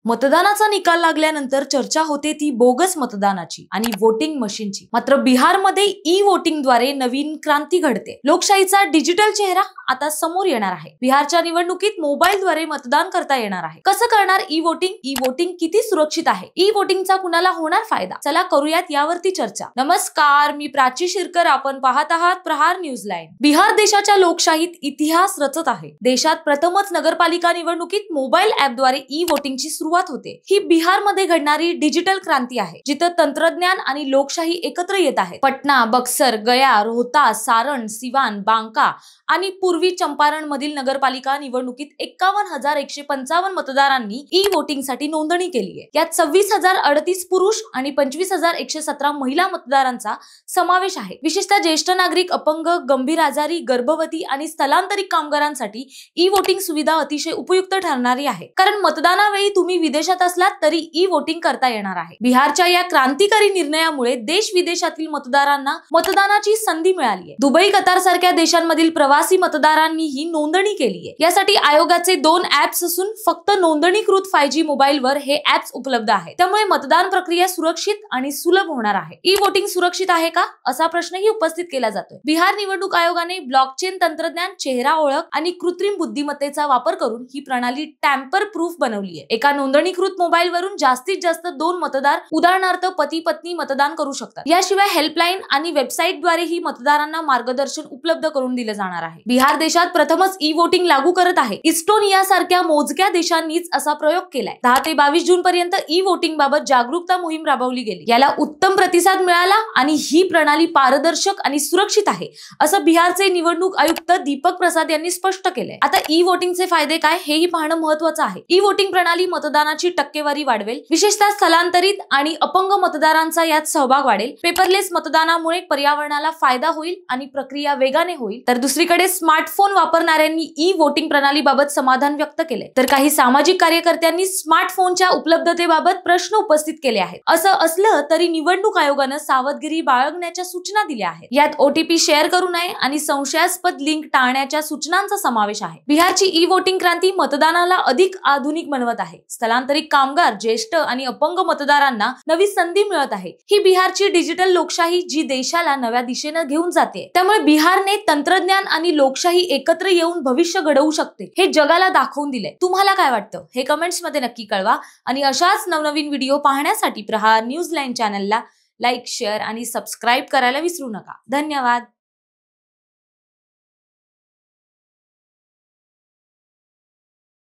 मतदानाचा निकाल लागल्यानंतर चर्चा होते ती बोगस मतदानाची आणि वोटिंग मशीनची। मात्र बिहारमध्ये ई वोटिंगद्वारे नवीन क्रांती घडते। लोकशाहीचा डिजिटल चेहरा आता समोर येणार आहे। बिहारच्या निवडणुकीत मोबाईलद्वारे मतदान करता येणार आहे। कसं करणार ई वोटिंग? ई वोटिंग किती सुरक्षित आहे? ई वोटिंगचा कुणाला होणार फायदा? चला करूयात यावरती चर्चा। नमस्कार, मी प्राची शिरकर, आपण पाहत आहात प्रहार न्यूज लाईन। बिहार देशाच्या लोकशाहीत इतिहास रचत आहे। देशात प्रथमच नगरपालिका निवडणुकीत मोबाईल ऍपद्वारे ई वोटिंगची सुरुवात होते। ही बिहारमध्ये घडणारी डिजिटल क्रांती आहे, जिथे तंत्रज्ञान आणि लोकशाही एकत्र येत आहेत। पटना, बक्सर, गया, रोहतास, सारण, सिवान, बांका आणि पूर्वी चंपारण मधील नगरपालिका निवडणुकीत 51,155 मतदारांनी ई वोटिंग साठी नोंदणी केली आहे। यात 26,038 पुरुष आणि 25,117 महिला मतदारांचा समावेश आहे। विशेषतः ज्येष्ठ नागरिक, अपंग, गंभीर आजारी, गर्भवती आणि स्थलांतरित कामगारांसाठी ई वोटिंग सुविधा अतिशय उपयुक्त ठरणारी आहे, कारण मतदानावेळी तुम्ही विदेशात असलात तरी ई वोटिंग करता येणार आहे। बिहारच्या या क्रांतिकारी निर्णयामुळे देश विदेशातील मतदारांना मतदानाची संधी मिळाली आहे। दुबई, कतार सारख्या देशांमधील प्रवासी मतदारांनीही नोंदणी केली आहे। यासाठी आयोगाचे 2 ऍप्स असून फक्त नोंदणीकृत 5G मोबाईलवर हे ऍप्स उपलब्ध आहेत। त्यामुळे मतदान प्रक्रिया सुरक्षित आणि सुलभ होणार आहे। ई वोटिंग सुरक्षित आहे का, असा प्रश्नही उपस्थित केला जातोय। बिहार निवडणूक आयोगाने ब्लॉकचेन तंत्रज्ञान, चेहरा ओळख आणि कृत्रिम बुद्धिमत्तेचा वापर करून ही प्रणाली टॅम्पर प्रूफ बनवली आहे। एका नोंदणीकृत मोबाईलवरून जास्तीत जास्त 2 मतदार, उदाहरणार्थ पती पत्नी, मतदान करू शकतात। याशिवाय हेल्पलाईन आणि वेबसाईटद्वारेही मतदारांना मार्गदर्शन उपलब्ध करून दिले जाणार आहे। बिहार देशात प्रथमच ई वोटिंग लागू करत आहे। इस्टोनिया सारख्या मोजक्या देशांनीच असा प्रयोग केलाय। 10 ते 22 जून पर्यंत ई वोटिंग बाबत जागरूकता मोहीम राबवली गेली। याला उत्तम प्रतिसाद मिळाला आणि ही प्रणाली पारदर्शक आणि सुरक्षित आहे, असं बिहारचे निवडणूक आयुक्त दीपक प्रसाद यांनी स्पष्ट केलंय। आता ई वोटिंगचे फायदे काय हेही पाहणं महत्त्वाचं आहे। ई वोटिंग प्रणाली मतदानाची टक्केवारी वाढवेल, विशेषतः स्थलांतरित आणि अपंग मतदारांचा यात सहभाग वाढेल। पेपरलेस मतदानामुळे पर्यावरणाला फायदा होईल आणि प्रक्रिया वेगाने होईल। तर दुसरीकडे स्मार्टफोन वापरणाऱ्यांनी ई वोटिंग प्रणालीबाबत समाधान व्यक्त केले, तर काही सामाजिक कार्यकर्त्यांनी स्मार्टफोनच्या उपलब्धतेबाबत प्रश्न उपस्थित केले आहेत। असं असलं तरी निवडणूक आयोगानं सावधगिरी बाळगण्याच्या सूचना दिल्या आहेत। यात OTP शेअर करू नये आणि संशयास्पद लिंक टाळण्याच्या सूचनांचा समावेश आहे। बिहारची ई वोटिंग क्रांती मतदानाला अधिक आधुनिक बनवत आहे। स्थलांतरित कामगार, ज्येष्ठ आणि अपंग मतदारांना नवी संधी मिळत आहे। ही बिहारची डिजिटल लोकशाही जी देशाला नव्या दिशेने घेऊन जाते। त्यामुळे बिहारने तंत्रज्ञान आणि लोकशाही एकत्र येऊन भविष्य घडवू शकते, हे जगाला दाखवून दिले। तुम्हाला काय वाटतं हे कमेंट्स मध्ये नक्की कळवा आणि अशाच नवनवीन व्हिडिओ पाहण्यासाठी प्रहार न्यूज लाईन चॅनलला लाईक, शेअर आणि सबस्क्राईब करायला विसरू नका। धन्यवाद।